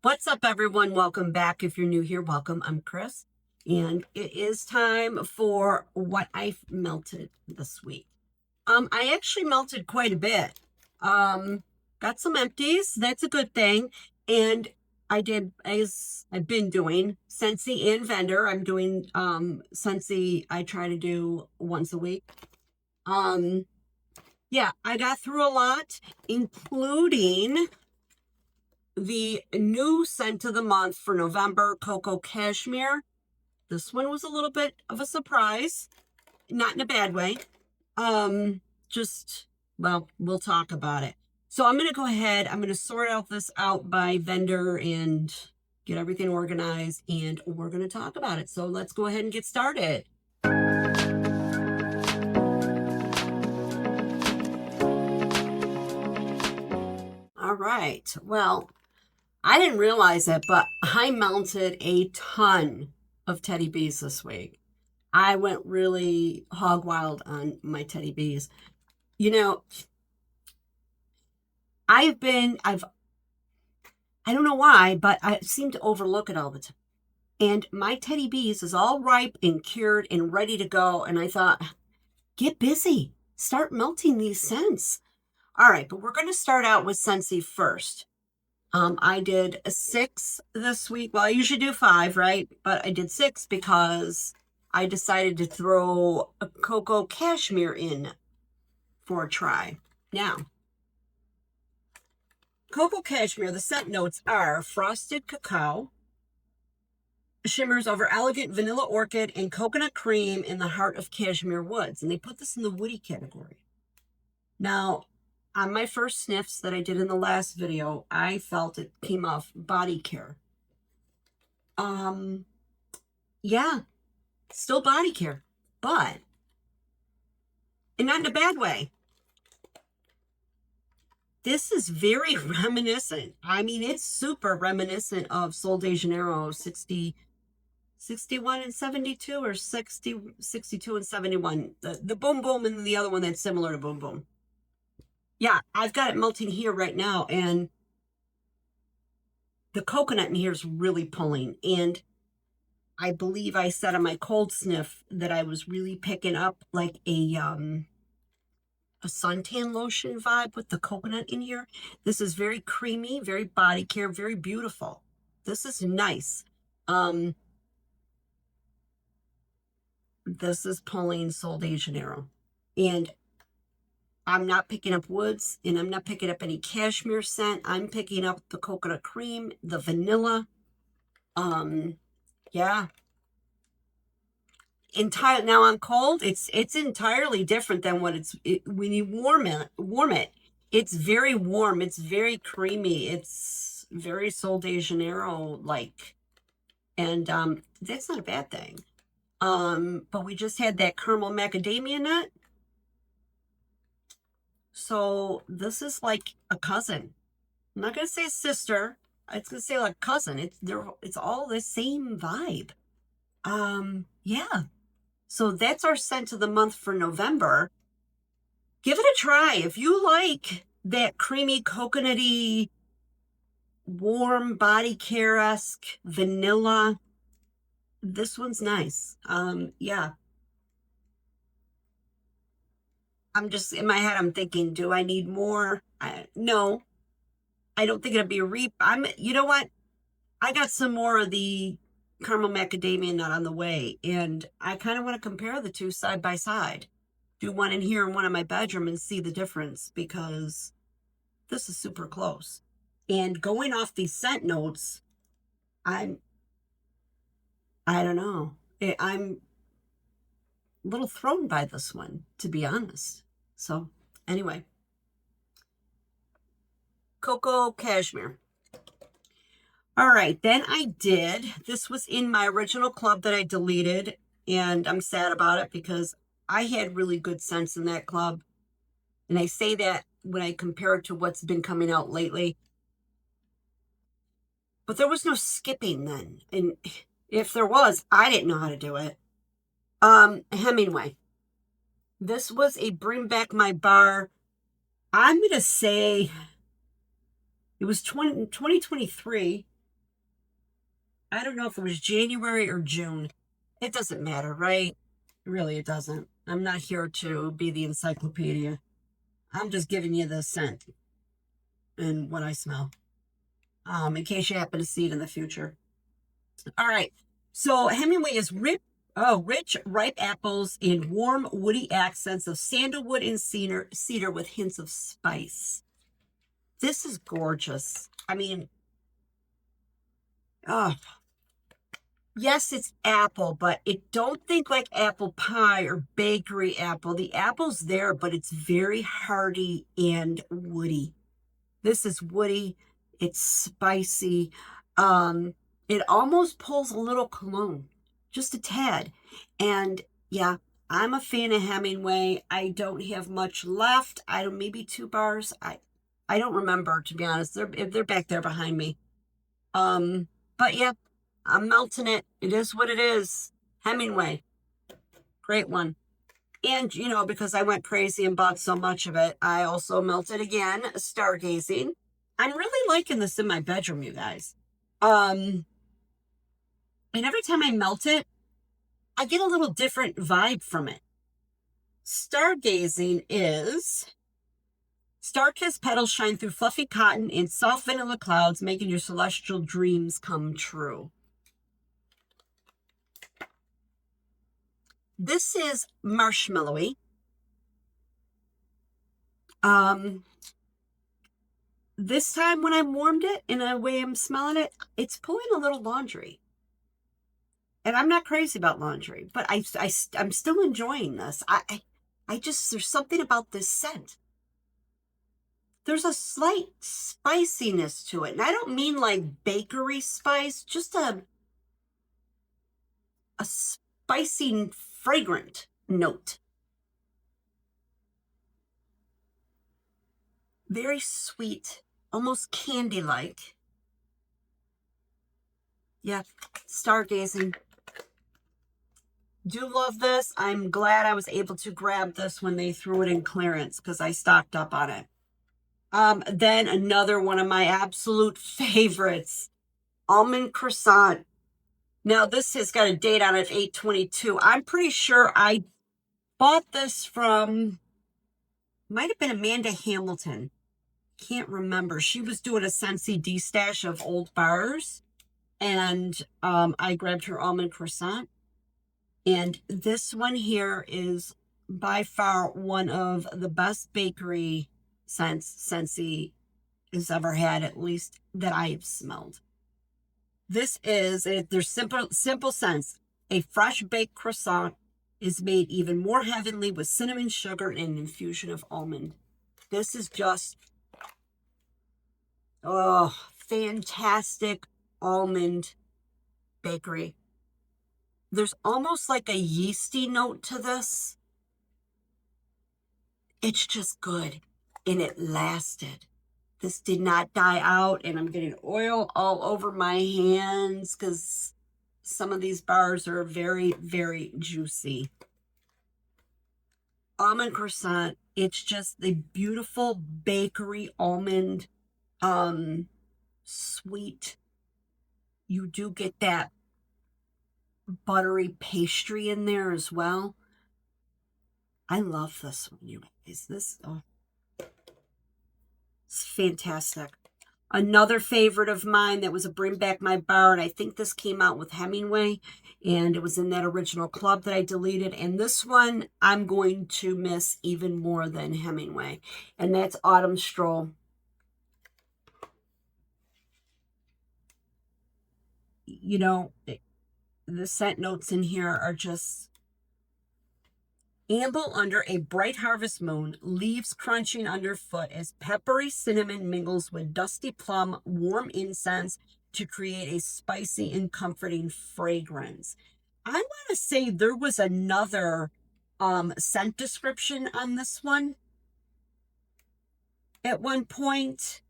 What's up, everyone? Welcome back. If you're new here, welcome. I'm Chris, and it is time for what I've melted this week. I actually melted quite a bit. Got some empties. That's a good thing. And I did, as I've been doing, Scentsy and Vendor. I'm doing Scentsy. I try to do once a week. Yeah, I got through a lot, including the new scent of the month for November, Cocoa Cashmere. This one was a little bit of a surprise, not in a bad way. Just, well, we'll talk about it. So I'm going to go ahead. I'm going to sort this out by vendor and get everything organized, and we're going to talk about it. So let's go ahead and get started. All right. Well, I didn't realize it, but I mounted a ton of teddy bees this week. I went really hog wild on my teddy bees. You know, I don't know why, but I seem to overlook it all the time. And my teddy bees is all ripe and cured and ready to go. And I thought, get busy, start melting these scents. All right, but we're going to start out with Scentsy first. I did 6 this week. Well, I usually do 5, right? But I did 6 because I decided to throw a Cocoa Cashmere in for a try. Now, Cocoa Cashmere, the scent notes are frosted cacao, shimmers over elegant vanilla orchid, and coconut cream in the heart of cashmere woods. And they put this in the woody category. Now, on my first sniffs that I did in the last video, I felt it came off body care. Yeah, still body care, but and not in a bad way. This is very reminiscent. I mean, it's super reminiscent of Sol de Janeiro 61 and 72, or 62 and 71. The Boom Boom, and the other one that's similar to Boom Boom. Yeah, I've got it melting here right now, and the coconut in here is really pulling. And I believe I said on my cold sniff that I was really picking up like a suntan lotion vibe with the coconut in here. This is very creamy, very body care, very beautiful. This is nice. This is pulling Sol de Janeiro. And I'm not picking up woods, and I'm not picking up any cashmere scent. I'm picking up the coconut cream, the vanilla. Yeah. Now on cold, it's entirely different than what when you warm it. It's very warm. It's very creamy. It's very Sol de Janeiro like, and that's not a bad thing. But we just had that caramel macadamia nut. So this is like a cousin. I'm not gonna say a sister. It's gonna say like cousin. It's all the same vibe. Yeah. So that's our scent of the month for November. Give it a try. If you like that creamy, coconutty, warm body care-esque vanilla, this one's nice. Yeah. I'm just, in my head, I'm thinking, do I need more? No. I don't think it'd be a you know what? I got some more of the caramel macadamia nut on the way, and I kind of want to compare the two side by side. Do one in here and one in my bedroom and see the difference, because this is super close. And going off these scent notes, I don't know. I'm a little thrown by this one, to be honest. So anyway, Cocoa Cashmere. All right, then this was in my original club that I deleted, and I'm sad about it because I had really good scents in that club. And I say that when I compare it to what's been coming out lately. But there was no skipping then. And if there was, I didn't know how to do it. Hemingway. This was a Bring Back My Bar. I'm going to say it was 2023. I don't know if it was January or June. It doesn't matter, right? Really, it doesn't. I'm not here to be the encyclopedia. I'm just giving you the scent and what I smell, in case you happen to see it in the future. All right. So Hemingway is rich, ripe apples and warm, woody accents of sandalwood and cedar with hints of spice. This is gorgeous. I mean, oh, yes, it's apple, but it don't think like apple pie or bakery apple. The apple's there, but it's very hearty and woody. This is woody. It's spicy. Um, it almost pulls a little cologne, just a tad. And yeah, I'm a fan of Hemingway. I don't have much left. I don't, maybe 2 bars. I don't remember, to be honest. They're back there behind me. But yeah, I'm melting it. It is what it is. Hemingway, great one. And, because I went crazy and bought so much of it, I also melted again, stargazing. I'm really liking this in my bedroom, you guys. And every time I melt it, I get a little different vibe from it. Stargazing is star-kissed petals shine through fluffy cotton and soft vanilla clouds, making your celestial dreams come true. This is marshmallowy. This time when I warmed it and the way I'm smelling it, it's pulling a little laundry. And I'm not crazy about laundry, but I'm still enjoying this. I just, there's something about this scent. There's a slight spiciness to it. And I don't mean like bakery spice, just a spicy, fragrant note. Very sweet, almost candy-like. Yeah, stargazing. Do love this. I'm glad I was able to grab this when they threw it in clearance because I stocked up on it. Then another one of my absolute favorites, almond croissant. Now this has got a date on it, 8/22. I'm pretty sure I bought this from, might have been Amanda Hamilton. Can't remember. She was doing a Scentsy D-stash of old bars, and I grabbed her almond croissant. And this one here is by far one of the best bakery scents Scentsy has ever had, at least that I have smelled. This is, there's simple scents. A fresh baked croissant is made even more heavenly with cinnamon, sugar, and an infusion of almond. This is just, oh, fantastic almond bakery. There's almost like a yeasty note to this. It's just good. And it lasted. This did not die out. And I'm getting oil all over my hands because some of these bars are very, very juicy. Almond croissant. It's just the beautiful bakery almond, sweet. You do get that buttery pastry in there as well. I love this one, you guys. This, oh, it's fantastic. Another favorite of mine that was a Bring Back My Bar, and I think this came out with Hemingway, and it was in that original club that I deleted. And this one I'm going to miss even more than Hemingway, and that's Autumn Stroll. The scent notes in here are just amble under a bright harvest moon, leaves crunching underfoot as peppery cinnamon mingles with dusty plum, warm incense to create a spicy and comforting fragrance. I want to say there was another scent description on this one at one point,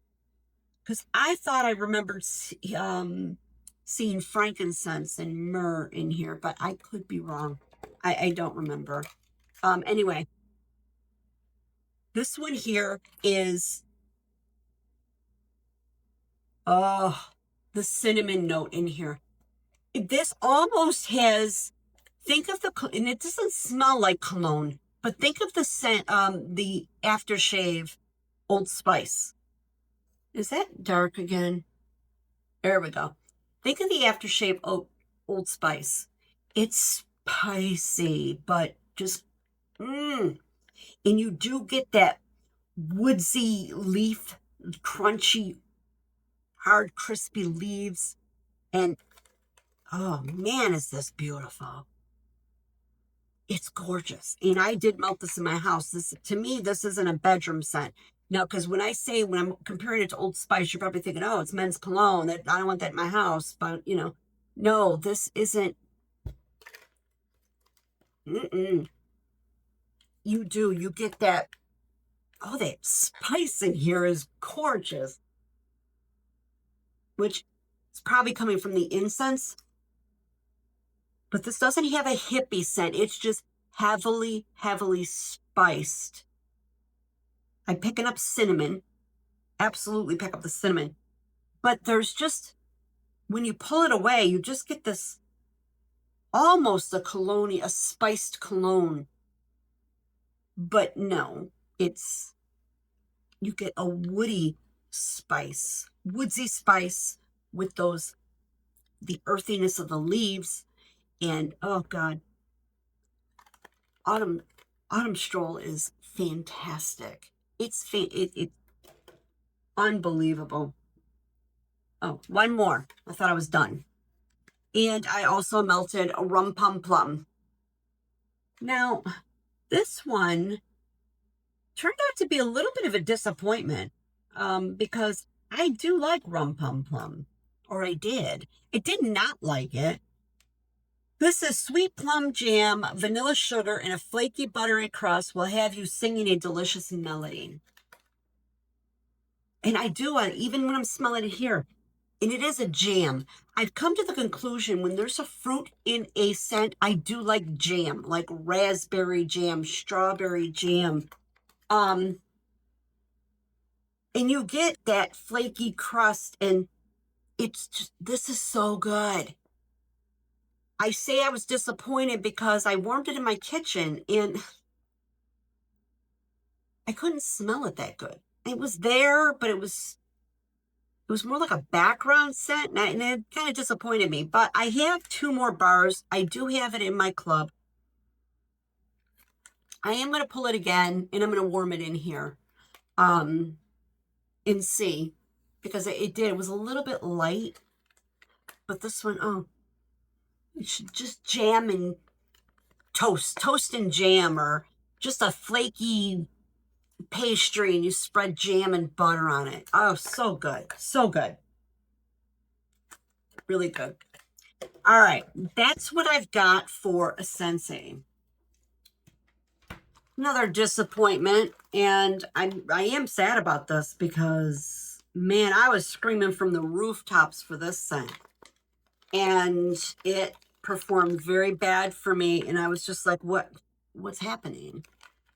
because I thought I remembered seeing frankincense and myrrh in here, but I could be wrong. I don't remember. Anyway, this one here is, oh, the cinnamon note in here. This almost has, think of the, and it doesn't smell like cologne, but think of the scent, the aftershave Old Spice. Is that dark again? There we go. Think of the aftershave Old Spice. It's spicy, but just, and you do get that woodsy leaf, crunchy, hard, crispy leaves. And oh man, is this beautiful. It's gorgeous. And I did melt this in my house. This, to me, this isn't a bedroom scent. Now, because when I'm comparing it to Old Spice, you're probably thinking, oh, it's men's cologne. That I don't want that in my house. But, no, this isn't. You do. You get that. Oh, that spice in here is gorgeous. Which is probably coming from the incense. But this doesn't have a hippie scent. It's just heavily, heavily spiced. I'm picking up cinnamon. Absolutely pick up the cinnamon. But there's just, when you pull it away, you just get this almost a cologne, a spiced cologne. But no, you get a woody spice, woodsy spice with the earthiness of the leaves. And oh God, Autumn Stroll is fantastic. It's unbelievable. Oh, one more. I thought I was done. And I also melted a Rum Pum Plum. Now, this one turned out to be a little bit of a disappointment because I do like Rum Pum Plum, or I did. I did not like it. This is sweet plum jam, vanilla sugar, and a flaky buttery crust will have you singing a delicious melody. And I do, even when I'm smelling it here, and it is a jam. I've come to the conclusion when there's a fruit in a scent, I do like jam, like raspberry jam, strawberry jam. And you get that flaky crust, and it's just, this is so good. I say I was disappointed because I warmed it in my kitchen and I couldn't smell it that good. It was there, but it was more like a background scent, and it kind of disappointed me. But I have 2 more bars. I do have it in my club. I am going to pull it again, and I'm going to warm it in here and see, because it was a little bit light. But this one, oh, you should just jam and toast and jam, or just a flaky pastry and you spread jam and butter on it. Oh, so good. So good. Really good. All right. That's what I've got for a Scentsy. Another disappointment. And I am sad about this because, man, I was screaming from the rooftops for this scent. And it performed very bad for me. And I was just like, what's happening?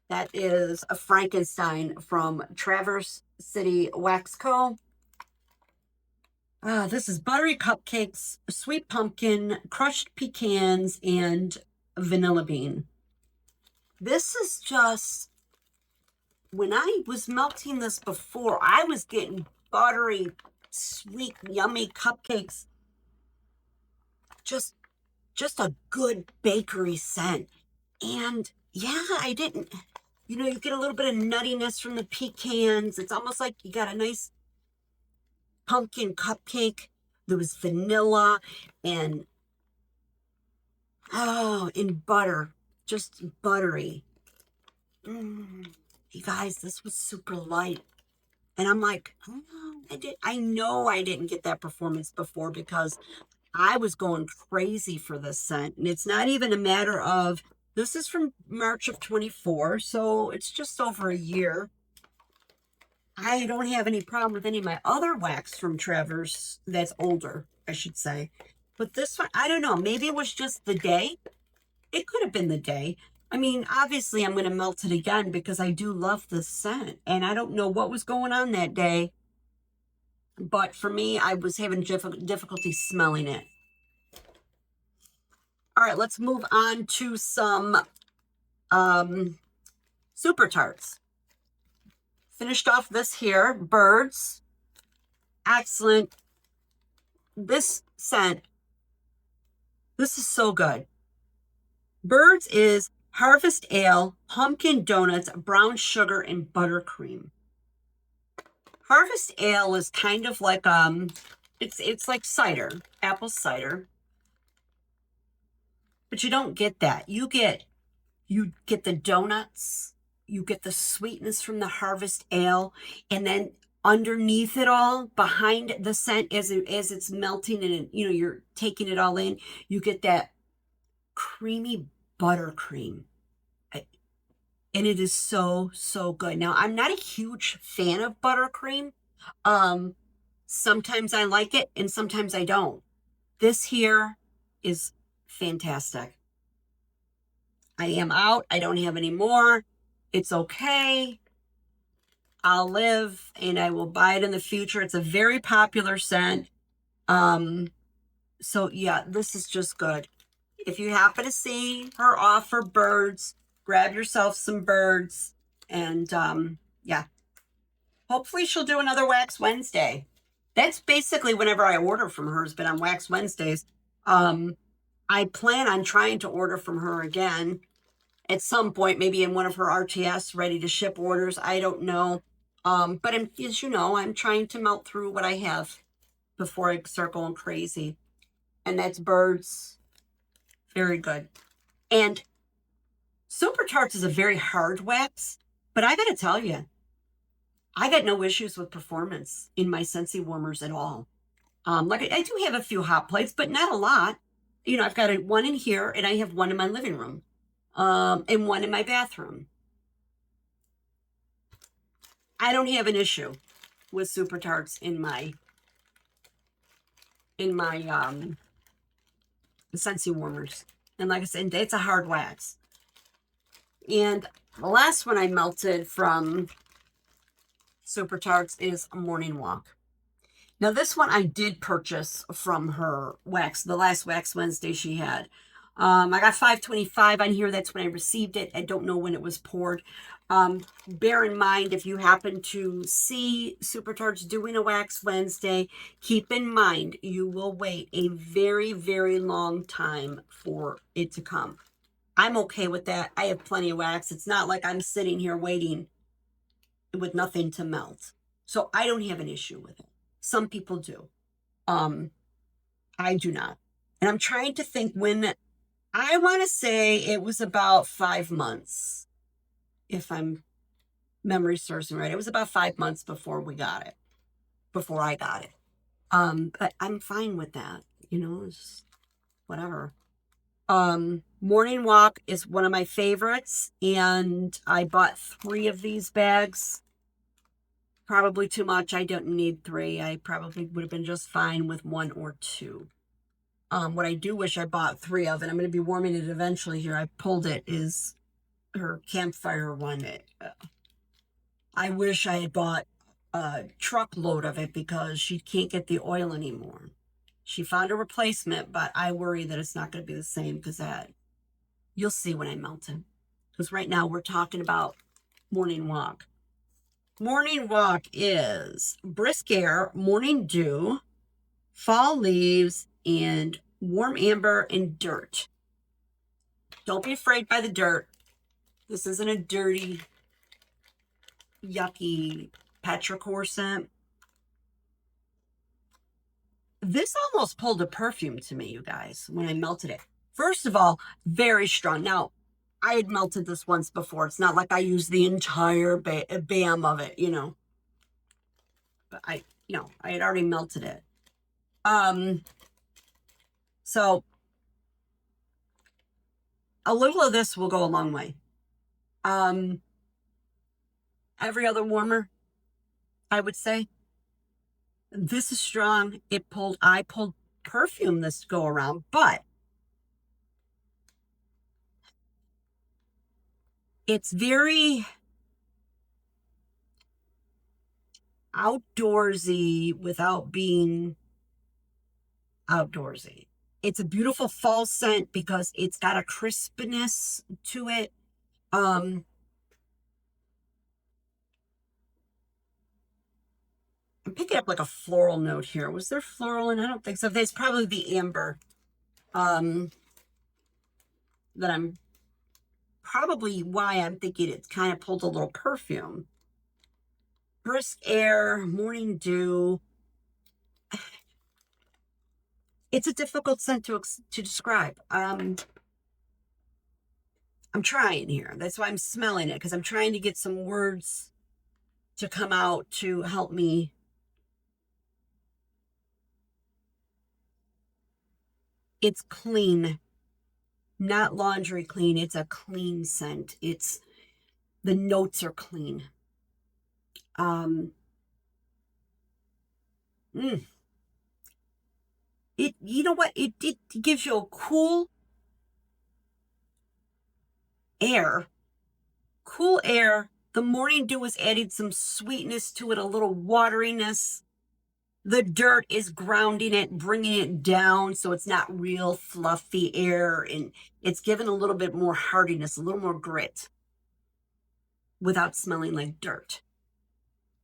That is a Frankenstein from Traverse City Wax Co. This is buttery cupcakes, sweet pumpkin, crushed pecans, and vanilla bean. This is just, when I was melting this before, I was getting buttery, sweet, yummy cupcakes. Just a good bakery scent. And yeah, I didn't, you get a little bit of nuttiness from the pecans. It's almost like you got a nice pumpkin cupcake. There was vanilla and, and butter, just buttery. You guys, this was super light. And I'm like, oh, I know I didn't get that performance before because I was going crazy for this scent. And it's not even a matter of, this is from March of 24, so it's just over a year. I don't have any problem with any of my other wax from Traverse that's older, I should say. But this one, I don't know. Maybe it was just the day. It could have been the day. I mean, obviously, I'm going to melt it again because I do love this scent. And I don't know what was going on that day. But for me, I was having difficulty smelling it. All right, let's move on to some Super Tarts. Finished off this here, Birds. Excellent. This scent, this is so good. Birds is Harvest Ale, Pumpkin Donuts, Brown Sugar, and Buttercream. Harvest Ale is kind of like it's like cider, apple cider. But you don't get that. You get the donuts, you get the sweetness from the Harvest Ale, and then underneath it all, behind the scent as it's melting and you're taking it all in, you get that creamy buttercream. And it is so, so good. Now, I'm not a huge fan of buttercream. Sometimes I like it and sometimes I don't. This here is fantastic. I am out. I don't have any more. It's okay. I'll live and I will buy it in the future. It's a very popular scent. So yeah, this is just good. If you happen to see her offer Birds, grab yourself some Birds. And yeah, hopefully she'll do another Wax Wednesday. That's basically whenever I order from her has been on Wax Wednesdays. I plan on trying to order from her again at some point, maybe in one of her RTS ready to ship orders. I don't know. But as you know, I'm trying to melt through what I have before I start going crazy. And that's Birds. Very good. And Super Tarts is a very hard wax, but I gotta tell you, I got no issues with performance in my Scentsy warmers at all. Like I do have a few hot plates, but not a lot. I've got one in here and I have one in my living room, and one in my bathroom. I don't have an issue with Super Tarts in my Scentsy warmers. And like I said, it's a hard wax. And the last one I melted from Super Tarts is a Morning Walk. Now this one I did purchase from her wax, the last Wax Wednesday she had. I got $5.25 on here. That's when I received it. I don't know when it was poured. Bear in mind, if you happen to see Super Tarts doing a Wax Wednesday, keep in mind you will wait a very, very long time for it to come. I'm okay with that. I have plenty of wax. It's not like I'm sitting here waiting with nothing to melt. So I don't have an issue with it. Some people do. I do not. And I'm trying to think when. I want to say it was about 5 months, if I'm memory serves me right. It was about 5 months before I got it. But I'm fine with that. It's whatever. Morning Walk is one of my favorites, and I bought 3 of these bags. Probably too much. I don't need 3. I probably would have been just fine with 1 or 2. What I do wish I bought 3 of, and I'm going to be warming it eventually here. I pulled it, is her campfire one. I wish I had bought a truckload of it because she can't get the oil anymore. She found a replacement, but I worry that it's not going to be the same because you'll see when I melt it. Because right now we're talking about Morning Walk. Morning Walk is Brisk Air, Morning Dew, Fall Leaves, and Warm Amber and Dirt. Don't be afraid by the dirt. This isn't a dirty, yucky petrichor scent. This almost pulled a perfume to me, you guys, when I melted it. First of all, very strong. Now, I had melted this once before. It's not like I used the entire bam of it, But I had already melted it. So a little of this will go a long way. Every other warmer, I would say. This is strong. I pulled perfume this go around, but it's very outdoorsy without being outdoorsy. It's a beautiful fall scent because it's got a crispness to it. I'm picking up like a floral note here. Was there floral in? I don't think so. There's probably the amber. That I'm probably why I'm thinking it's kind of pulled a little perfume. Brisk air, morning dew. It's a difficult scent to describe. I'm trying here. That's why I'm smelling it, because I'm trying to get some words to come out to help me. It's clean, not laundry clean. It's a clean scent. The notes are clean. Um, mm, you know what? It gives you a cool air. Cool air. The morning dew is adding some sweetness to it, a little wateriness. The dirt is grounding it, bringing it down so it's not real fluffy air, and it's given a little bit more hardiness, a little more grit without smelling like dirt.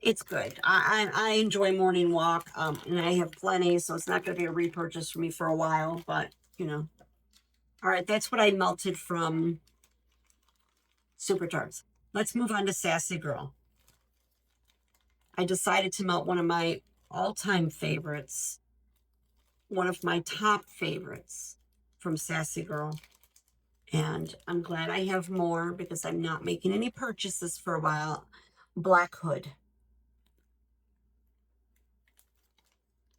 It's good. I enjoy morning walk, and I have plenty, so it's not going to be a repurchase for me for a while, but you know. All right, that's what I melted from Super Tarts. Let's move on to Sassy Girl. I decided to melt one of my all-time favorites, one of my top favorites from Sassy Girl. And I'm glad I have more because I'm not making any purchases for a while. Black Hood.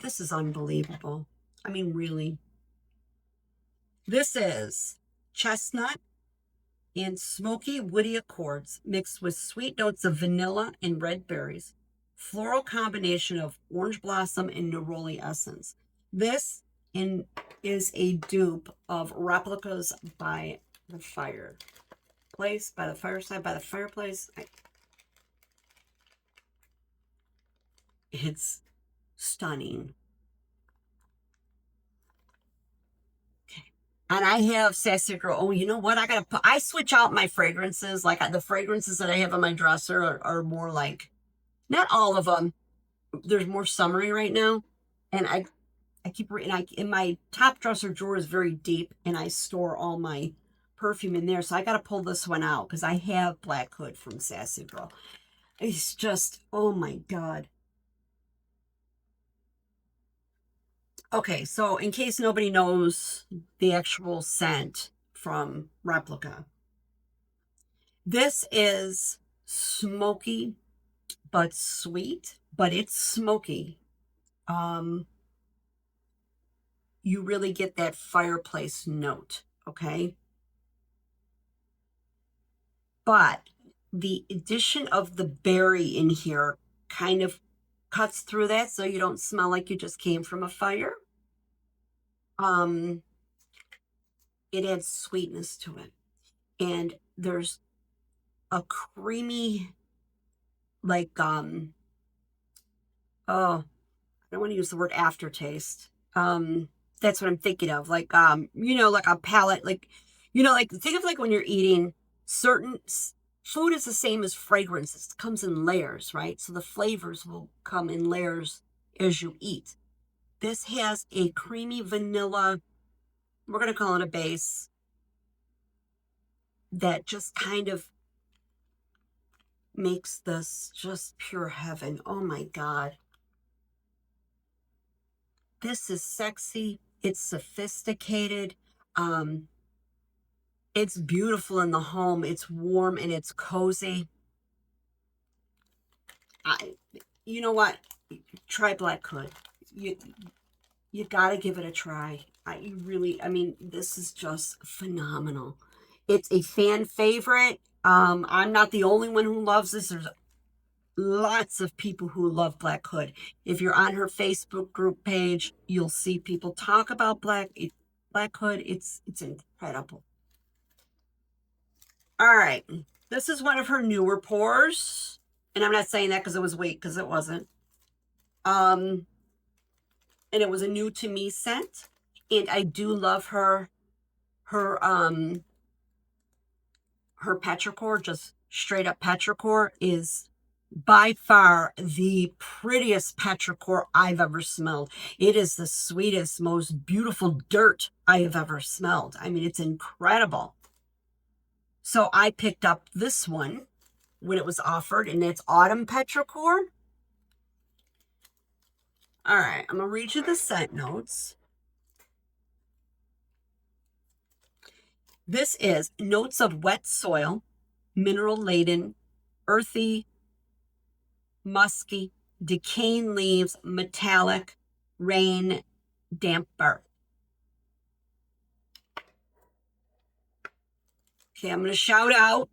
This is unbelievable. I mean, really. This is chestnut and smoky woody accords mixed with sweet notes of vanilla and red berries. Floral combination of orange blossom and neroli essence. This is a dupe of replicas by the fireplace, by the fireside, by the fireplace. It's stunning. Okay. And I have Sassy Girl. Oh, you know what? I switch out my fragrances. Like the fragrances that I have on my dresser are more like, not all of them. There's more summery right now. And I keep reading. In my top dresser drawer is very deep, and I store all my perfume in there. So I got to pull this one out because I have Black Hood from Sassy Girl. It's just, oh my God. Okay, so in case nobody knows the actual scent from Replica, this is smoky but sweet, but it's smoky. You really get that fireplace note, okay? But the addition of the berry in here kind of cuts through that so you don't smell like you just came from a fire. It adds sweetness to it. And there's a creamy, like, oh, I don't want to use the word aftertaste. That's what I'm thinking of. Like, like a palate, like, like think of like when you're eating certain food is the same as fragrances. It comes in layers, right? So the flavors will come in layers as you eat. This has a creamy vanilla, we're going to call it a base, that just kind of makes this just pure heaven. Oh my God. This is sexy. It's sophisticated. It's beautiful in the home. It's warm and it's cozy. You know what? Try Black Hood. You gotta give it a try. I mean, this is just phenomenal. It's a fan favorite. I'm not the only one who loves this. There's lots of people who love Black Hood. If you're on her Facebook group page, you'll see people talk about Black Hood. It's incredible. All right. This is one of her newer pours. And I'm not saying that because it was weak, because it wasn't. And it was a new to me scent. And I do love her petrichor, just straight up petrichor, is by far the prettiest petrichor I've ever smelled. It is the sweetest, most beautiful dirt I have ever smelled. I mean, it's incredible. So I picked up this one when it was offered, and it's Autumn Petrichor. All right, I'm going to read you the scent notes. This is notes of wet soil, mineral-laden, earthy, musky, decaying leaves, metallic, rain, damp bark. Okay, I'm going to shout out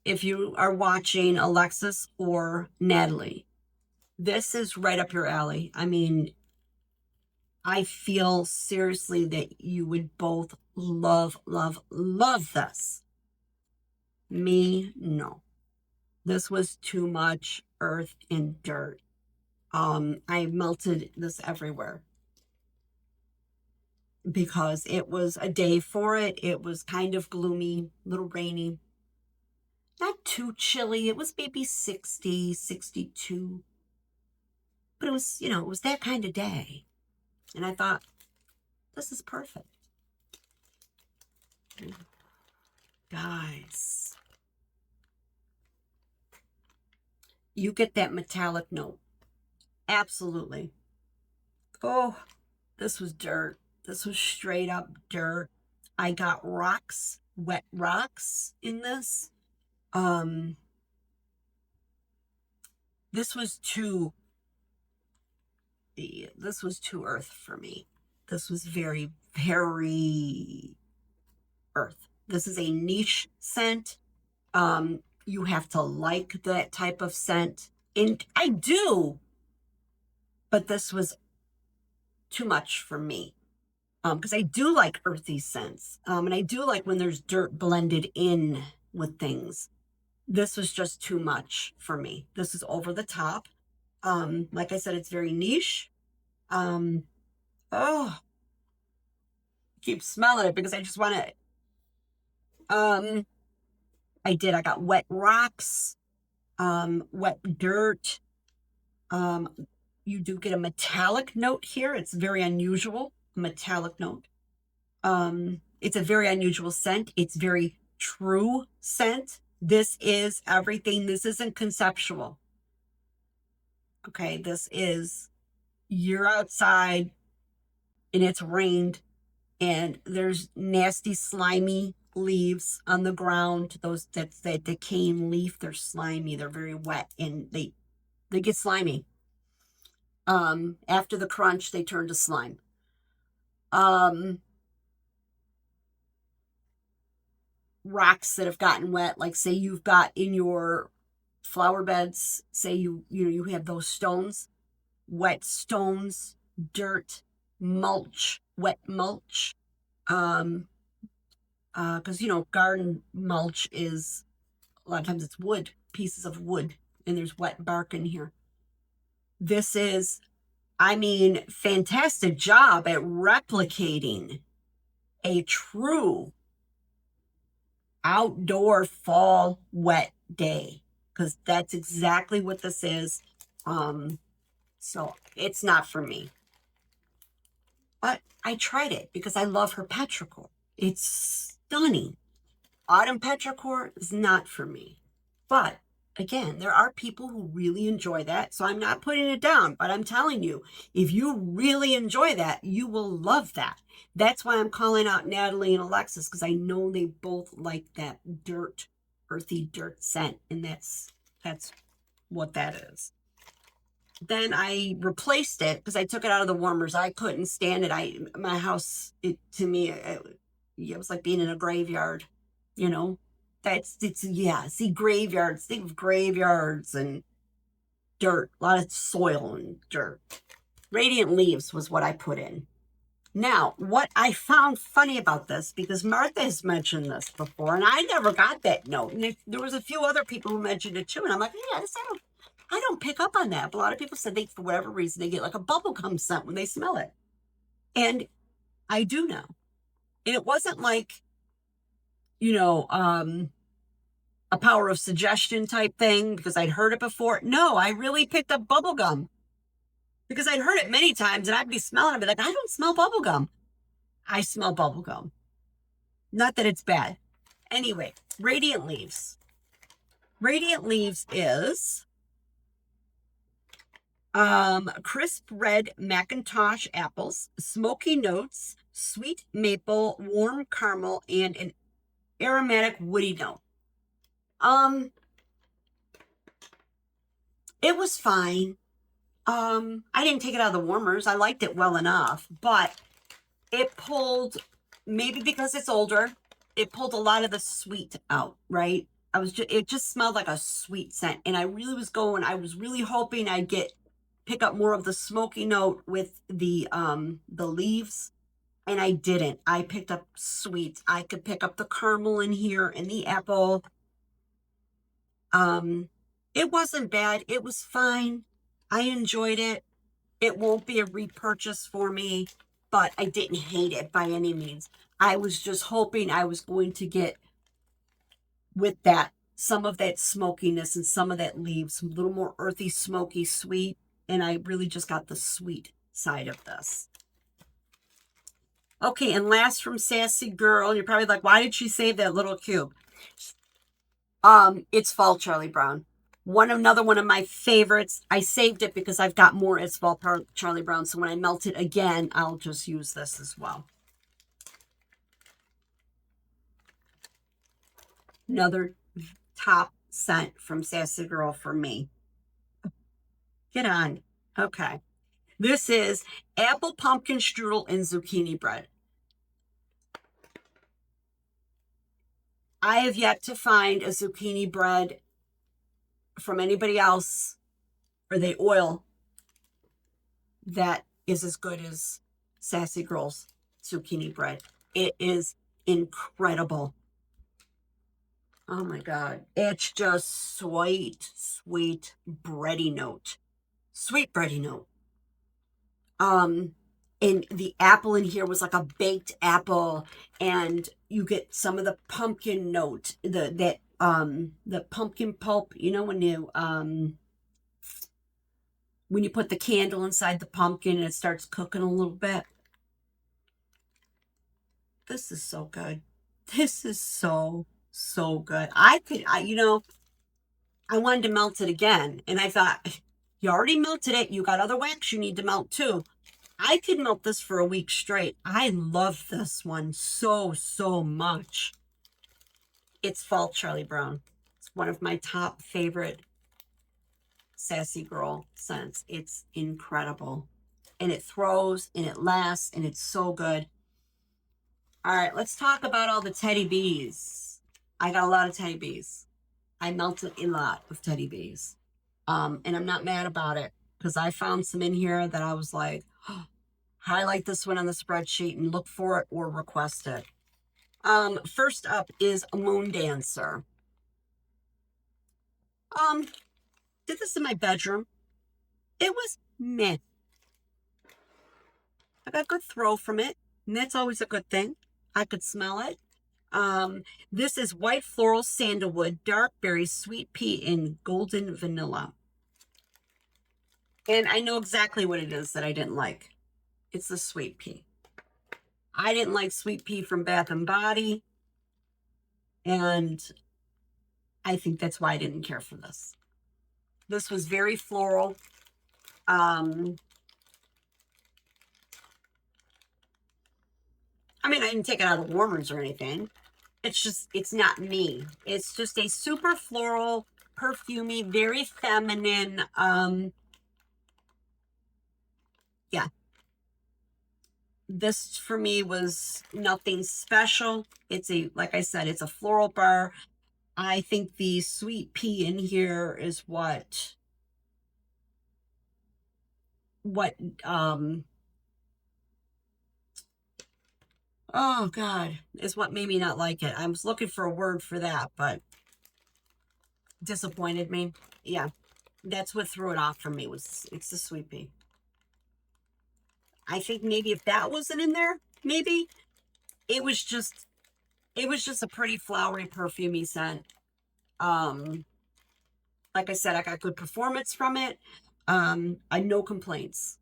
if you are watching Alexis or Natalie. This is right up your alley. I mean, I feel seriously that you would both love, love, love this. Me, no. This was too much earth and dirt. I melted this everywhere because it was a day for it. It was kind of gloomy, a little rainy. Not too chilly. It was maybe 60, 62. But it was, it was that kind of day. And I thought, this is perfect. Guys, you get that metallic note. Absolutely. Oh, this was dirt. This was straight up dirt. I got rocks, wet rocks in this. This was too earth for me. This was very, very earth. This is a niche scent. You have to like that type of scent. And I do, but this was too much for me. Because I do like earthy scents. And I do like when there's dirt blended in with things. This was just too much for me. This is over the top. Like I said, it's very niche. Oh, keep smelling it because I just want to. I got wet rocks, wet dirt. You do get a metallic note here. It's very unusual, metallic note. It's a very unusual scent. It's very true scent. This is everything. This isn't conceptual. Okay, this is, you're outside and it's rained and there's nasty, slimy leaves on the ground. That's that decaying leaf. They're slimy. They're very wet and they get slimy. After the crunch, they turn to slime. Rocks that have gotten wet, like say you've got in your flower beds, say you have those stones, wet stones, dirt, mulch, wet mulch. Because garden mulch is a lot of times it's wood, pieces of wood, and there's wet bark in here. This is, I mean, fantastic job at replicating a true outdoor fall wet day, because that's exactly what this is. So it's not for me, but I tried it because I love her petrichor. It's stunning. Autumn petrichor is not for me, but again, there are people who really enjoy that, so I'm not putting it down, but I'm telling you, if you really enjoy that, you will love that. That's why I'm calling out Natalie and Alexis, because I know they both like that dirt, earthy dirt scent, and that's what that is. Then I replaced it because I took it out of the warmers. I couldn't stand it. My house, to me, it was like being in a graveyard, see, graveyards, think of graveyards and dirt, a lot of soil and dirt. Radiant Leaves was what I put in. Now, what I found funny about this, because Martha has mentioned this before, and I never got that note. And there was a few other people who mentioned it too, and I'm like, yes, I don't pick up on that. But a lot of people said for whatever reason, they get like a bubblegum scent when they smell it. And I do know. And it wasn't like, you know, a power of suggestion type thing because I'd heard it before. No, I really picked up bubblegum because I'd heard it many times and I'd be smelling it, I'd be like, I don't smell bubblegum. I smell bubblegum. Not that it's bad. Anyway, Radiant Leaves. Radiant Leaves is crisp red Macintosh apples, smoky notes, sweet maple, warm caramel, and an aromatic woody note. It was fine. I didn't take it out of the warmers. I liked it well enough, but it pulled, maybe because it's older, it pulled a lot of the sweet out, right? It just smelled like a sweet scent. And I was really hoping I'd pick up more of the smoky note with the leaves. And I didn't. I picked up sweet. I could pick up the caramel in here and the apple. It wasn't bad. It was fine. I enjoyed it. It won't be a repurchase for me, but I didn't hate it by any means. I was just hoping I was going to get with that some of that smokiness and some of that leaves, a little more earthy, smoky, sweet, and I really just got the sweet side of this. Okay, and last from Sassy Girl, and you're probably like, why did she save that little cube? It's Fall Charlie Brown. Another one of my favorites. I saved it because I've got more It's Fall Charlie Brown, so when I melt it again, I'll just use this as well. Another top scent from Sassy Girl for me. Get on. Okay. This is apple pumpkin strudel and zucchini bread. I have yet to find a zucchini bread from anybody else, or the oil, that is as good as Sassy Girl's zucchini bread. It is incredible. Oh my God. It's just sweet, sweet bready note. Sweet bready note. And the apple in here was like a baked apple, and you get some of the pumpkin note, the pumpkin pulp, you know, when you put the candle inside the pumpkin and it starts cooking a little bit. This is so good. This is so good. I wanted to melt it again, and I thought, you already melted it. You got other wax you need to melt too. I could melt this for a week straight. I love this one so much. It's Fall Charlie Brown. It's one of my top favorite Sassy Girl scents. It's incredible. And it throws, and it lasts, and it's so good. All right, let's talk about all the teddy bees. I got a lot of teddy bees. I melted a lot of teddy bees. And I'm not mad about it, because I found some in here that I was like, oh, highlight this one on the spreadsheet and look for it or request it. First up is Moon Dancer. Did this in my bedroom. It was meh. I got good throw from it, and that's always a good thing. I could smell it. This is White Floral Sandalwood, Dark Berry, Sweet Pea, and Golden Vanilla. And I know exactly what it is that I didn't like. It's the Sweet Pea. I didn't like Sweet Pea from Bath & Body, and I think that's why I didn't care for this. This was very floral. I mean, I didn't take it out of the warmers or anything. It's not me. It's just a super floral, perfumey, very feminine, yeah. This for me was nothing special. Like I said, it's a floral bar. I think the Sweet Pea in here is what oh God, is what made me not like it. I was looking for a word for that, but disappointed me. Yeah, that's what threw it off for me. It's the Sweet Pea. I think maybe if that wasn't in there, Maybe it was just a pretty flowery, perfumey scent. Like I said, I got good performance from it. I no complaints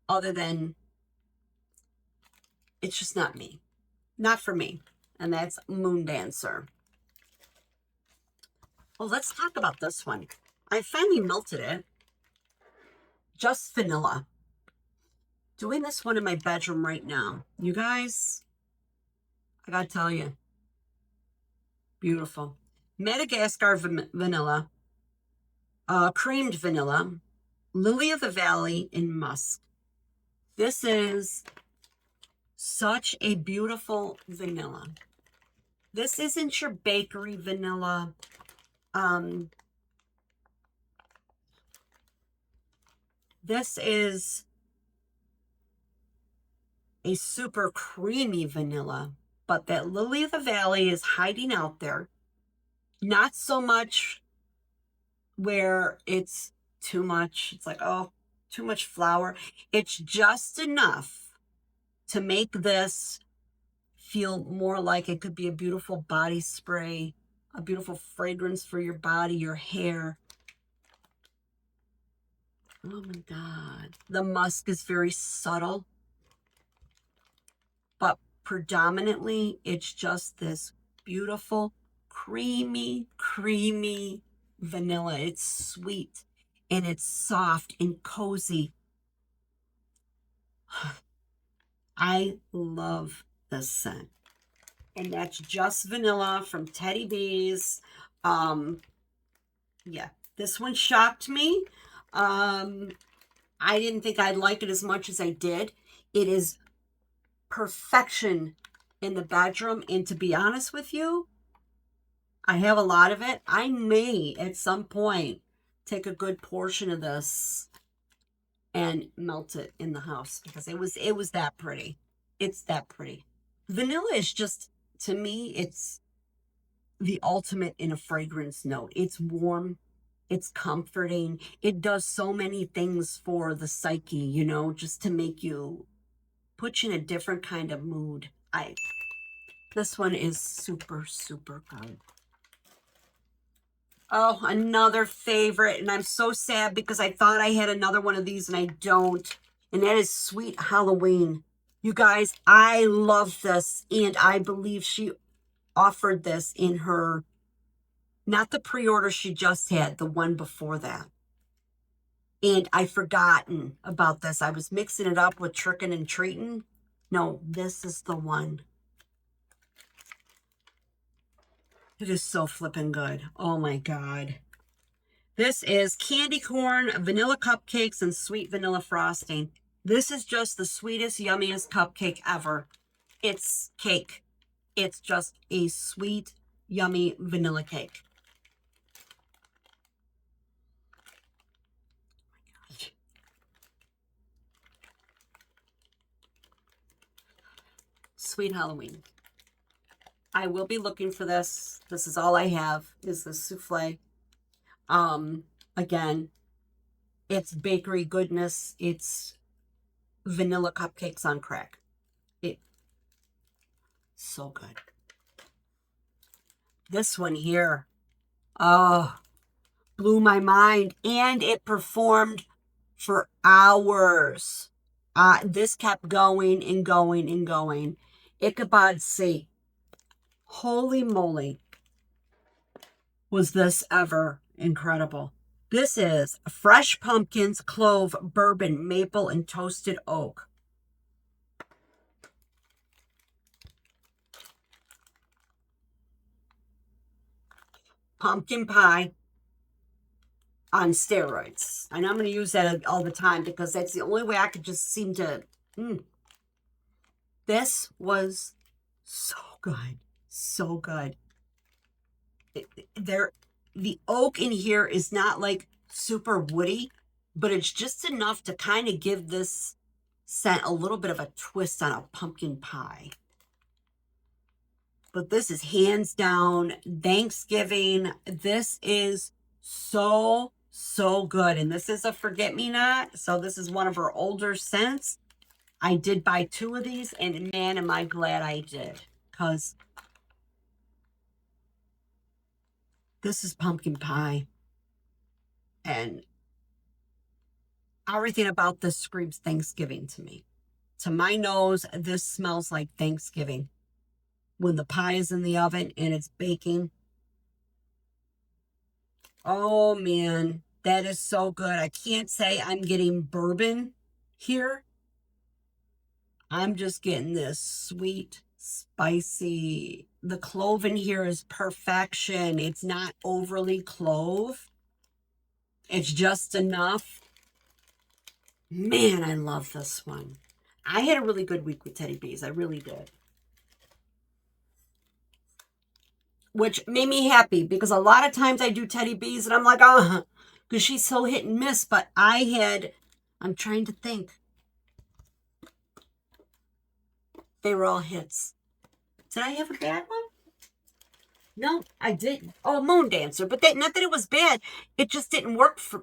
other than it's just not me. Not for me. And that's Moon Dancer. Well, let's talk about this one. I finally melted it. Just Vanilla. Doing this one in my bedroom right now. You guys, I gotta tell you, beautiful. Madagascar vanilla, creamed vanilla, lily of the valley, and musk. This is such a beautiful vanilla. This isn't your bakery vanilla. This is a super creamy vanilla, but that lily of the valley is hiding out there. Not so much where it's too much. It's like, oh, too much flower. It's just enough to make this feel more like it could be a beautiful body spray, a beautiful fragrance for your body, your hair. Oh my God. The musk is very subtle, but predominantly it's just this beautiful, creamy vanilla. It's sweet and it's soft and cozy. I love this scent. And that's Just Vanilla from Teddy B's. Yeah, this one shocked me. I didn't think I'd like it as much as I did. It is perfection in the bedroom. And to be honest with you, I have a lot of it. I may at some point take a good portion of this and melt it in the house because it was that pretty. It's that pretty. Vanilla is just, to me, it's the ultimate in a fragrance note. It's warm, it's comforting. It does so many things for the psyche, you know, just to make you put you in a different kind of mood. This one is super good. Oh, another favorite. And I'm so sad because I thought I had another one of these and I don't. And that is Sweet Halloween. You guys, I love this. And I believe she offered this in her, not the pre-order she just had, the one before that. And I've forgotten about this. I was mixing it up with Trickin' and Treatin'. No, this is the one. It is so flippin' good. Oh my God. This is candy corn, vanilla cupcakes, and sweet vanilla frosting. This is just the sweetest, yummiest cupcake ever. It's cake. It's just a sweet, yummy vanilla cake. Oh my gosh. Sweet Halloween. I will be looking for this. This is all I have, is the souffle. Again, it's bakery goodness. It's vanilla cupcakes on crack. So good. This one here, oh, blew my mind. And it performed for hours. This kept going and going and going. Ichabod Sea. Holy moly. Was this ever incredible. This is fresh pumpkins, clove, bourbon, maple, and toasted oak. Pumpkin pie on steroids. And I'm going to use that all the time because that's the only way I could just seem to... This was so good. So good. The oak in here is not like super woody, but it's just enough to kind of give this scent a little bit of a twist on a pumpkin pie. But this is hands down Thanksgiving. This is so good. And this is a forget-me-not. So this is one of her older scents. I did buy 2 of these, and man, am I glad I did. Because this is pumpkin pie. And everything about this screams Thanksgiving to me. To my nose, this smells like Thanksgiving. When the pie is in the oven and it's baking. Oh man, that is so good. I can't say I'm getting bourbon here. I'm just getting this sweet, spicy. The clove in here is perfection. It's not overly clove. It's just enough. Man, I love this one. I had a really good week with Teddy Bees. I really did. Which made me happy because a lot of times I do Teddy Bees and I'm like, because she's so hit and miss. But I'm trying to think. They were all hits. Did I have a bad one? No, I didn't. Oh, Moon Dancer. But not that it was bad. It just didn't work for...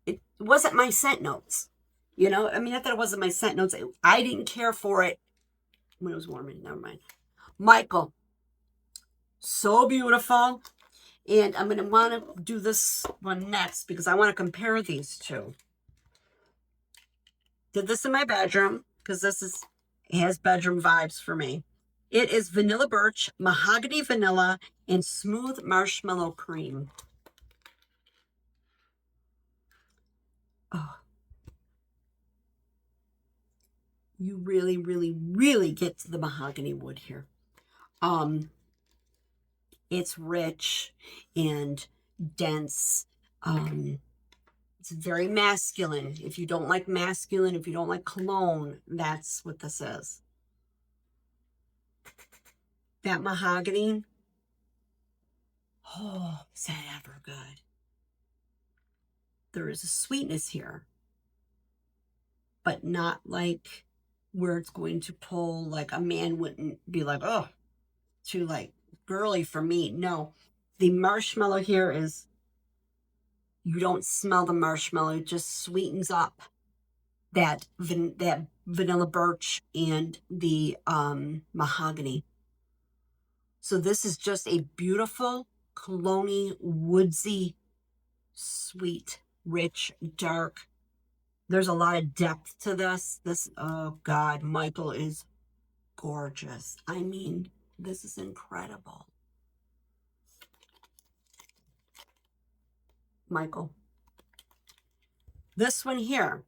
It wasn't my scent notes. You know? I mean, not that it wasn't my scent notes. I didn't care for it when it was warming. Never mind. Michael. So beautiful. And I'm going to want to do this one next because I want to compare these two. Did this in my bedroom because it has bedroom vibes for me. It is vanilla birch, mahogany vanilla, and smooth marshmallow cream. Oh. You really, really, really get to the mahogany wood here. It's rich and dense. It's very masculine. If you don't like masculine, if you don't like cologne, that's what this is. That mahogany. Oh, is that ever good? There is a sweetness here, but not like where it's going to pull, like a man wouldn't be like, oh, too like girly for me. No, the marshmallow here is, you don't smell the marshmallow. It just sweetens up that vanilla birch and the mahogany. So this is just a beautiful, cologne-y, woodsy, sweet, rich, dark. There's a lot of depth to this. Oh God, Michael is gorgeous. I mean, this is incredible. Michael. This one here,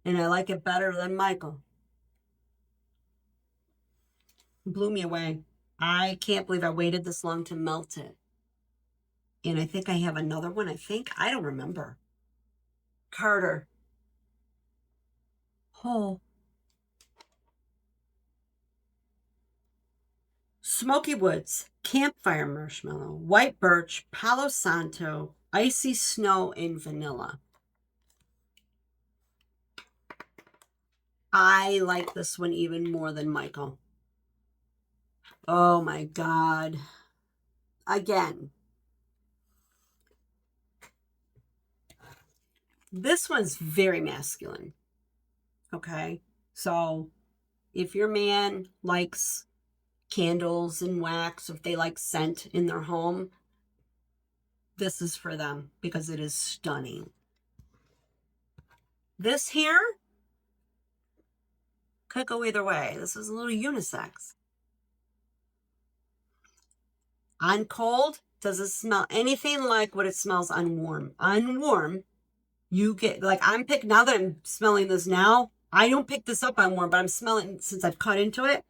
and I like it better than Michael. Blew me away. I can't believe I waited this long to melt it. And I think I have another one. I don't remember. Carter. Oh. Smoky Woods, Campfire Marshmallow, White Birch, Palo Santo, Icy Snow, and Vanilla. I like this one even more than Michael. Oh my God. Again. This one's very masculine. Okay. So if your man likes candles and wax, if they like scent in their home, this is for them because it is stunning. This here could go either way. This is a little unisex. On cold, does it smell anything like what it smells on warm? On warm, you get, like now that I'm smelling this now, I don't pick this up on warm, but I'm smelling, since I've cut into it,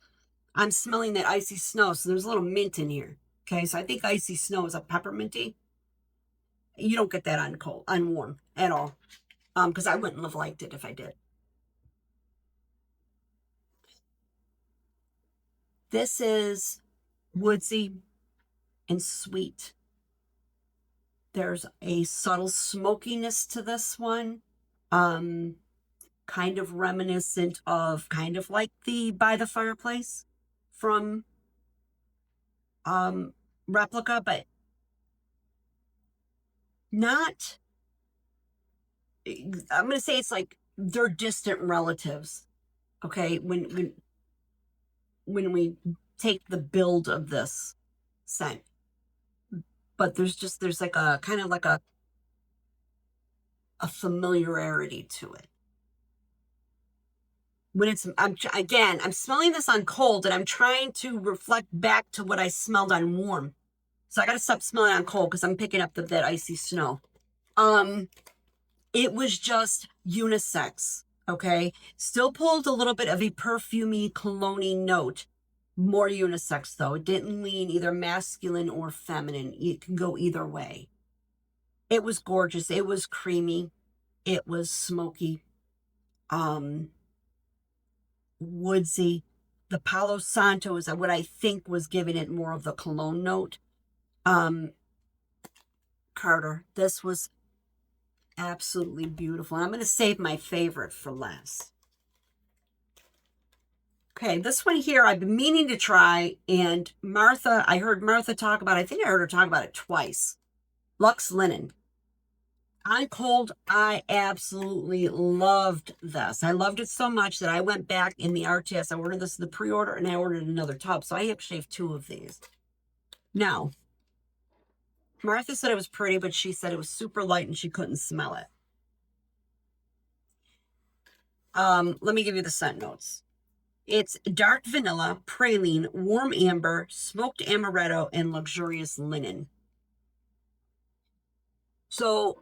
I'm smelling that icy snow. So there's a little mint in here. Okay, so I think icy snow is a pepperminty. You don't get that on warm at all. Because I wouldn't have liked it if I did. This is woodsy and sweet. There's a subtle smokiness to this one. Kind of reminiscent of kind of like the By the Fireplace from Replica, but not, I'm going to say it's like they're distant relatives. Okay, when we take the build of this scent. But there's like a kind of like a familiarity to it. When it's I'm smelling this on cold and I'm trying to reflect back to what I smelled on warm. So I got to stop smelling on cold because I'm picking up that icy snow. It was just unisex, okay? Still pulled a little bit of a perfumey, cologne note. More unisex, though. It didn't lean either masculine or feminine. It can go either way. It was gorgeous. It was creamy. It was smoky. Woodsy. The Palo Santo is what I think was giving it more of the cologne note. Carter, this was absolutely beautiful. And I'm going to save my favorite for last. Okay, this one here I've been meaning to try, and Martha, I heard Martha talk about it. I think I heard her talk about it twice. Luxe Linen. On cold, I absolutely loved this. I loved it so much that I went back in the RTS. I ordered this in the pre-order, and I ordered another tub. So I actually have 2 of these. Now, Martha said it was pretty, but she said it was super light and she couldn't smell it. Let me give you the scent notes. It's dark vanilla, praline, warm amber, smoked amaretto, and luxurious linen. So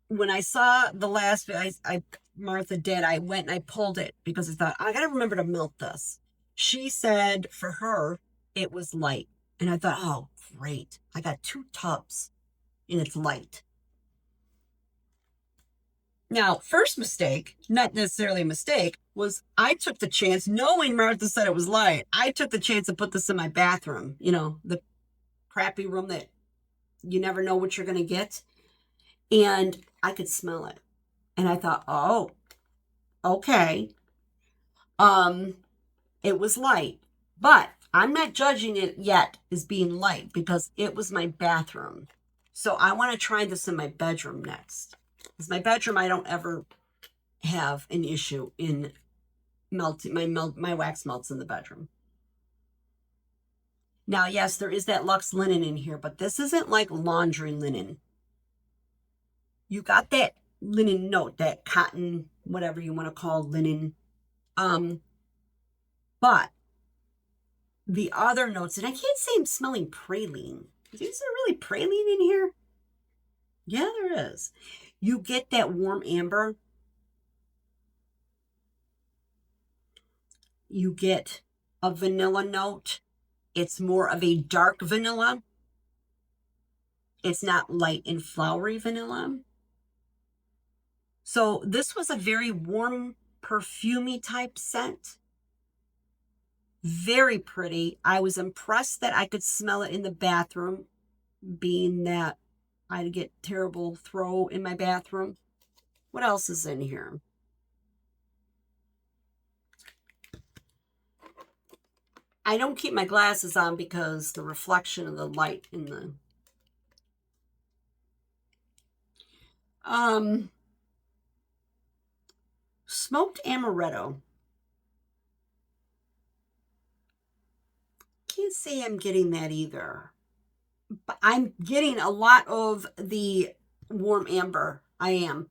when I saw the last, Martha did, I went and I pulled it because I thought, I got to remember to melt this. She said for her, it was light. And I thought, oh, great. I got 2 tubs and it's light. Now, first mistake, not necessarily a mistake, was I took the chance, knowing Martha said it was light, I took the chance to put this in my bathroom, you know, the crappy room that you never know what you're going to get. And I could smell it. And I thought, oh, okay. It was light. But I'm not judging it yet as being light because it was my bathroom. So I want to try this in my bedroom next. Because my bedroom, I don't ever have an issue in melting. My wax melts in the bedroom. Now, yes, there is that luxe linen in here, but this isn't like laundry linen. You got that linen note, that cotton, whatever you want to call linen. But the other notes, and I can't say I'm smelling praline. Is there really praline in here? Yeah, there is. You get that warm amber. You get a vanilla note. It's more of a dark vanilla. It's not light and flowery vanilla. So this was a very warm, perfumey type scent. Very pretty. I was impressed that I could smell it in the bathroom, being that I'd get terrible throw in my bathroom. What else is in here? I don't keep my glasses on because the reflection of the light in the smoked amaretto. Can't say I'm getting that either. But I'm getting a lot of the warm amber. I am.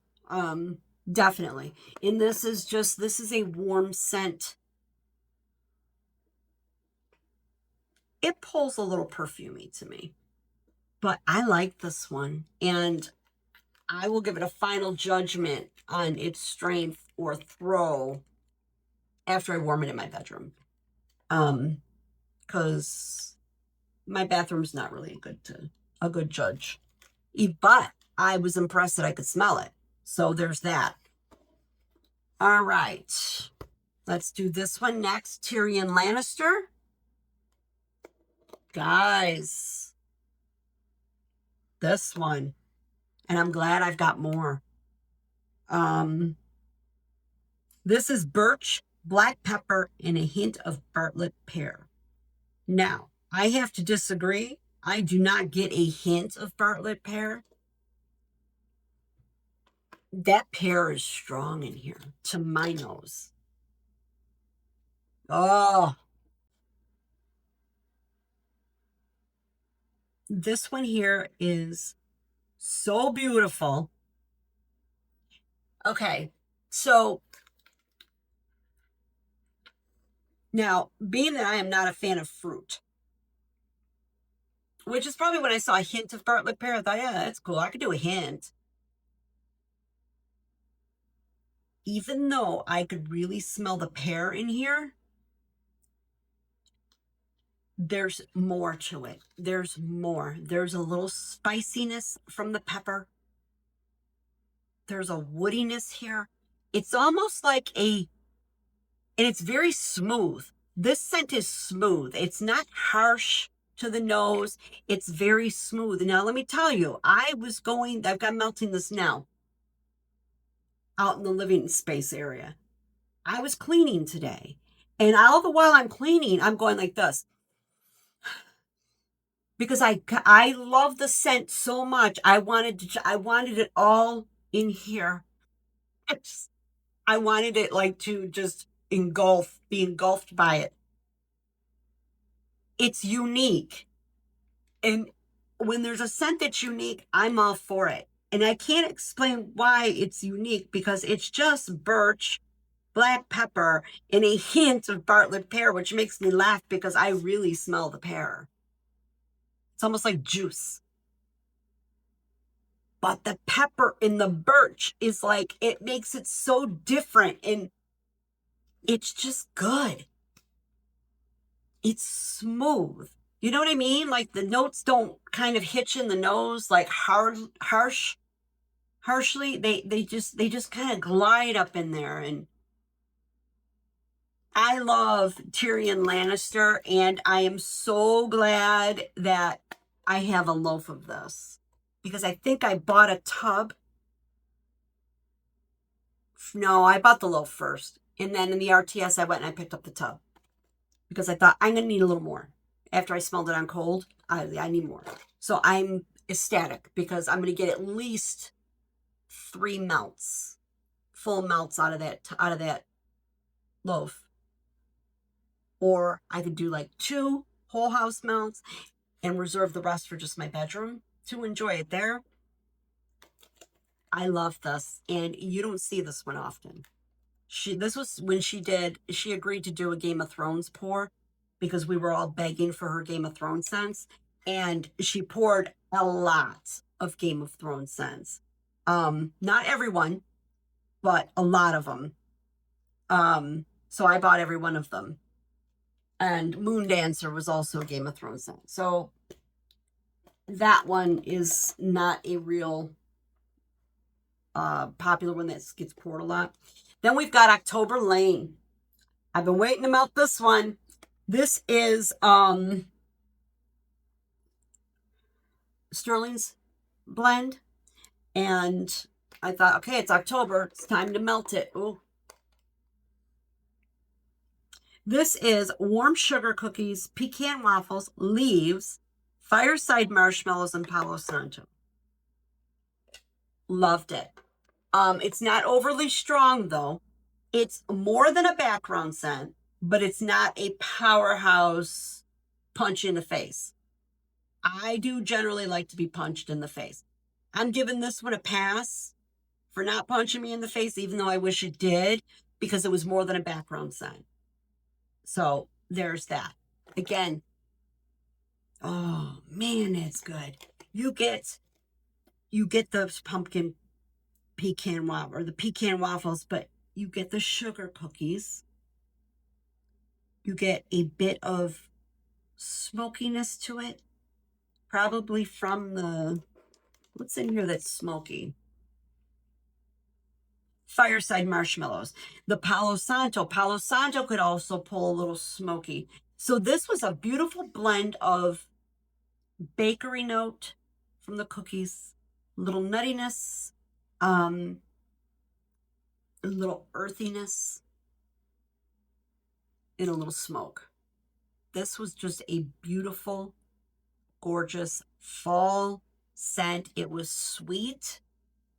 Definitely. And this is a warm scent. It pulls a little perfumey to me. But I like this one. And I will give it a final judgment on its strength or throw after I warm it in my bedroom. Because my bathroom's not really a good judge. But I was impressed that I could smell it. So there's that. All right. Let's do this one next. Tyrion Lannister. Guys. This one. And I'm glad I've got more. This is birch, black pepper, and a hint of Bartlett pear. Now, I have to disagree. I do not get a hint of Bartlett pear. That pear is strong in here, to my nose. Oh, this one here is so beautiful. Okay, so now, being that I am not a fan of fruit, which is probably when I saw a hint of Bartlett pear, I thought, yeah, that's cool. I could do a hint. Even though I could really smell the pear in here, there's more to it. There's more. There's a little spiciness from the pepper. There's a woodiness here. It's almost like and it's very smooth. This scent is smooth. It's not harsh to the nose. It's very smooth. Now, let me tell you, I've got melting this now out in the living space area. I was cleaning today. And all the while I'm cleaning, I'm going like this because I love the scent so much. I wanted it all in here. I wanted it like to just be engulfed by it. It's unique. And when there's a scent that's unique, I'm all for it. And I can't explain why it's unique because it's just birch, black pepper, and a hint of Bartlett pear, which makes me laugh because I really smell the pear. It's almost like juice. But the pepper in the birch is like, it makes it so different and it's just good. It's smooth. You know what I mean? Like the notes don't kind of hitch in the nose like harshly. They just kind of glide up in there. And I love Tyrion Lannister, and I am so glad that I have a loaf of this because I think I bought a tub. No, I bought the loaf first, and then in the RTS I went and I picked up the tub because I thought I'm gonna need a little more. After I smelled it on cold, I need more. So I'm ecstatic because I'm gonna get at least 3 melts, full melts out of that loaf. Or I could do like 2 whole house melts and reserve the rest for just my bedroom to enjoy it there. I love this, and you don't see this one often. This was when she agreed to do a Game of Thrones pour because we were all begging for her Game of Thrones scents, and she poured a lot of Game of Thrones scents. Not everyone, but a lot of them. So I bought every one of them. And Moon Dancer was also a Game of Thrones scent. So that one is not a real popular one that gets poured a lot. Then we've got October Lane. I've been waiting to melt this one. This is Sterling's blend. And I thought, okay, it's October. It's time to melt it. Ooh. This is warm sugar cookies, pecan waffles, leaves, fireside marshmallows, and Palo Santo. Loved it. It's not overly strong though. It's more than a background scent, but it's not a powerhouse punch in the face. I do generally like to be punched in the face. I'm giving this one a pass for not punching me in the face, even though I wish it did, because it was more than a background scent. So there's that. Again, oh man, it's good. You get those pumpkin pecan waffle or the pecan waffles, but you get the sugar cookies. You get a bit of smokiness to it, probably from what's in here that's smoky? Fireside marshmallows. The Palo Santo. Palo Santo could also pull a little smoky. So this was a beautiful blend of bakery note from the cookies, little nuttiness, a little earthiness, and a little smoke. This was just a beautiful, gorgeous fall scent. It was sweet,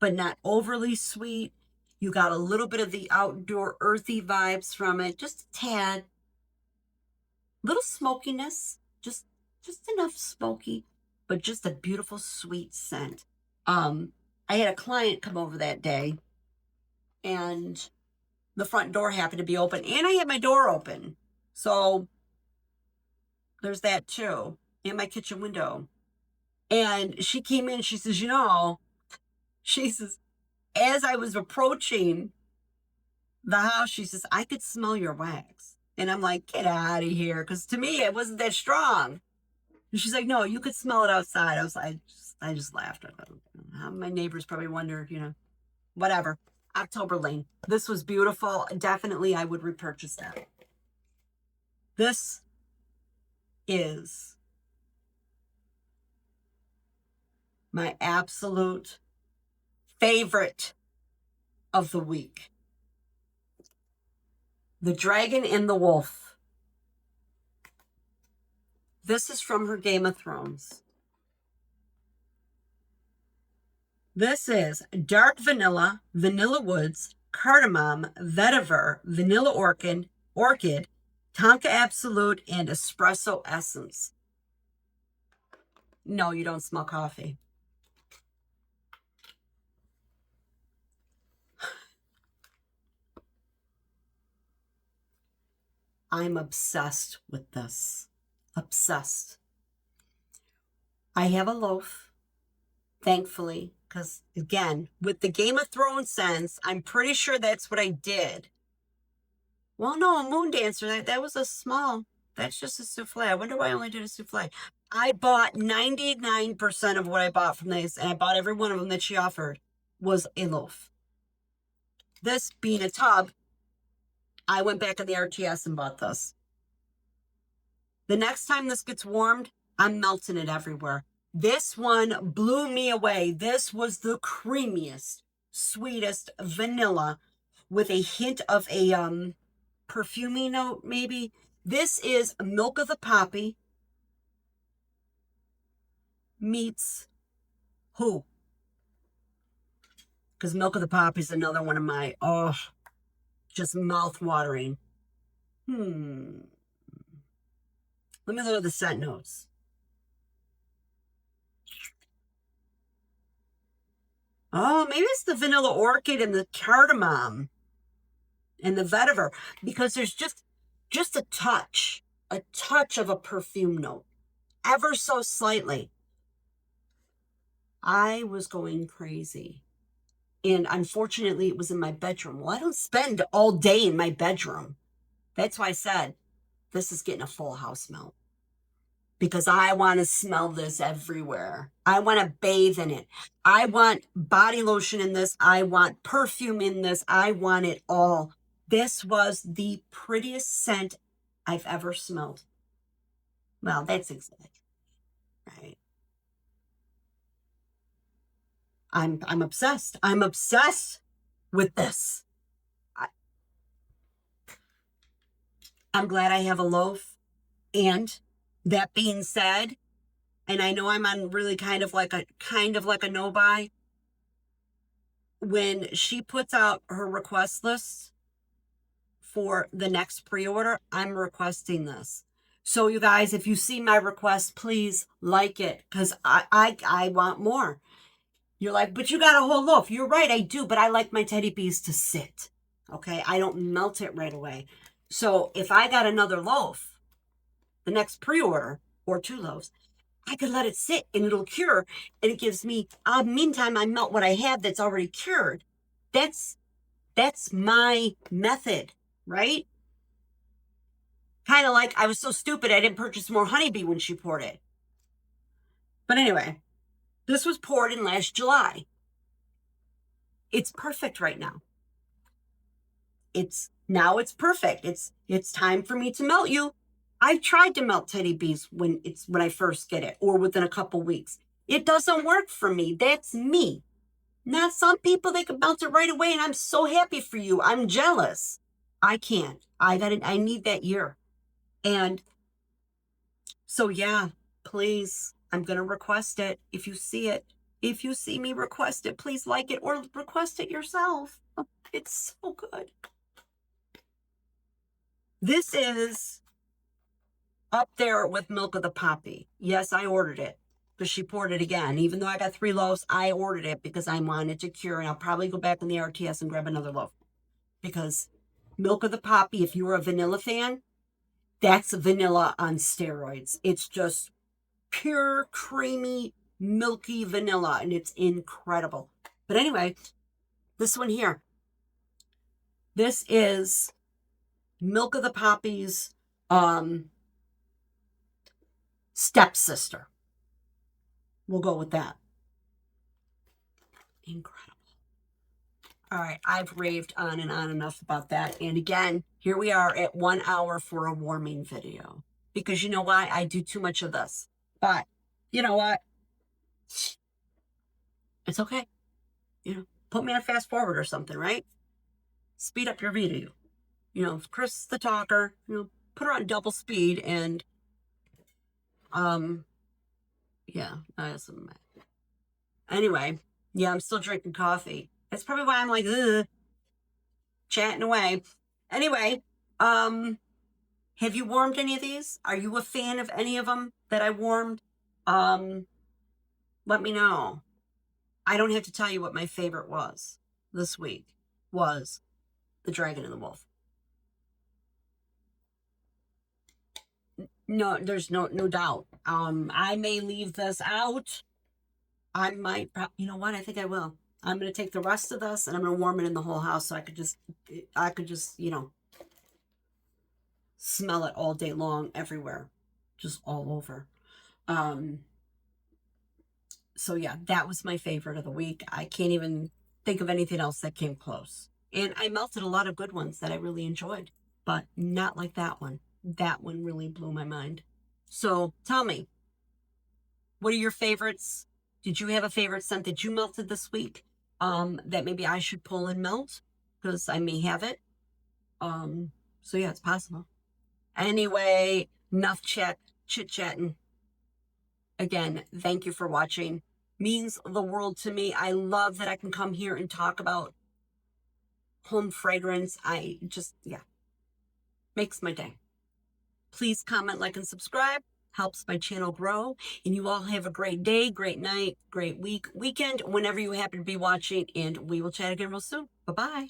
but not overly sweet. You got a little bit of the outdoor earthy vibes from it, just a tad. little smokiness, just enough smoky, but just a beautiful sweet scent. I had a client come over that day, and the front door happened to be open, and I had my door open. So there's that too, and my kitchen window. And she came in, she says, she says, as I was approaching the house, she says, I could smell your wax. And I'm like, get out of here. Because to me, it wasn't that strong. And she's like, no, you could smell it outside. I just laughed. My neighbors probably wondered, whatever. October Lane. This was beautiful. Definitely, I would repurchase that. This is my absolute favorite of the week. The Dragon and the Wolf. This is from her Game of Thrones. This is dark vanilla, vanilla woods, cardamom, vetiver, vanilla orchid, tonka absolute, and espresso essence. No, you don't smell coffee. I'm obsessed with this. Obsessed. I have a loaf, thankfully, because again, with the Game of Thrones scents, I'm pretty sure that's what I did. Well, no, a moon dancer, that was a small, that's just a souffle. I wonder why I only did a souffle. I bought 99% of what I bought from this, and I bought every one of them that she offered, was a loaf. This being a tub, I went back in the RTS and bought this. The next time this gets warmed, I'm melting it everywhere. This one blew me away. This was the creamiest, sweetest vanilla with a hint of a perfumey note, maybe. This is Milk of the Poppy meets who? Because Milk of the Poppy is another one of my, just mouth-watering. Let me look at the scent notes. Oh, maybe it's the vanilla orchid and the cardamom and the vetiver, because there's just a touch of a perfume note, ever so slightly. I was going crazy. And unfortunately, it was in my bedroom. Well, I don't spend all day in my bedroom. That's why I said this is getting a full house smell. Because I want to smell this everywhere. I want to bathe in it. I want body lotion in this. I want perfume in this. I want it all. This was the prettiest scent I've ever smelled. Well, that's exactly right. I'm obsessed. I'm obsessed with this. I'm glad I have a loaf. And that being said, and I know I'm on really kind of like a no buy. When she puts out her request list for the next pre-order, I'm requesting this. So you guys, if you see my request, please like it, because I want more. You're like, but you got a whole loaf. You're right, I do, but I like my teddy bees to sit. Okay, I don't melt it right away. So if I got another loaf, the next pre-order, or 2 loaves, I could let it sit and it'll cure. And it gives me, meantime, I melt what I have that's already cured. That's my method, right? Kind of like I was so stupid I didn't purchase more honeybee when she poured it. But anyway, this was poured in last July. It's perfect right now. It's perfect. It's time for me to melt you. I've tried to melt teddy bees when I first get it, or within a couple weeks. It doesn't work for me. That's me. Not some people, they can melt it right away, and I'm so happy for you. I'm jealous. I can't. I need that year. And so yeah, please, I'm gonna request it. If you see it, if you see me request it, please like it or request it yourself. It's so good. This is Up there with Milk of the Poppy. Yes, I ordered it because she poured it again. Even though I got 3 loaves, I ordered it because I wanted to cure, and I'll probably go back in the RTS and grab another loaf because Milk of the Poppy, if you were a vanilla fan, that's vanilla on steroids. It's just pure, creamy, milky vanilla, and it's incredible. But anyway, this one here, this is Milk of the Poppy's stepsister. We'll go with that. Incredible. All right, I've raved on and on enough about that. And again, here we are at 1 hour for a warming video. Because you know why? I do too much of this. But you know what? It's okay. You know, put me on fast forward or something, right? Speed up your video. You know, Chris the talker, you know, put her on double speed and yeah, anyway, yeah, I'm still drinking coffee. That's probably why I'm like, ugh, chatting away. Anyway, have you warmed any of these? Are you a fan of any of them that I warmed? Let me know. I don't have to tell you what my favorite was this week. Was the Dragon and the Wolf. No, there's no doubt. I may leave this out. I might, you know what? I think I will. I'm going to take the rest of this and I'm going to warm it in the whole house so I could just, you know, smell it all day long everywhere, just all over. So yeah, that was my favorite of the week. I can't even think of anything else that came close. And I melted a lot of good ones that I really enjoyed, but not like that one. That one really blew my mind. So tell me, what are your favorites? Did you have a favorite scent that you melted this week that maybe I should pull and melt? Because I may have it. So yeah, it's possible. Anyway, enough chit-chatting. Again, thank you for watching. Means the world to me. I love that I can come here and talk about home fragrance. I just, yeah, makes my day. Please comment, like, and subscribe. Helps my channel grow. And you all have a great day, great night, great week, weekend, whenever you happen to be watching. And we will chat again real soon. Bye-bye.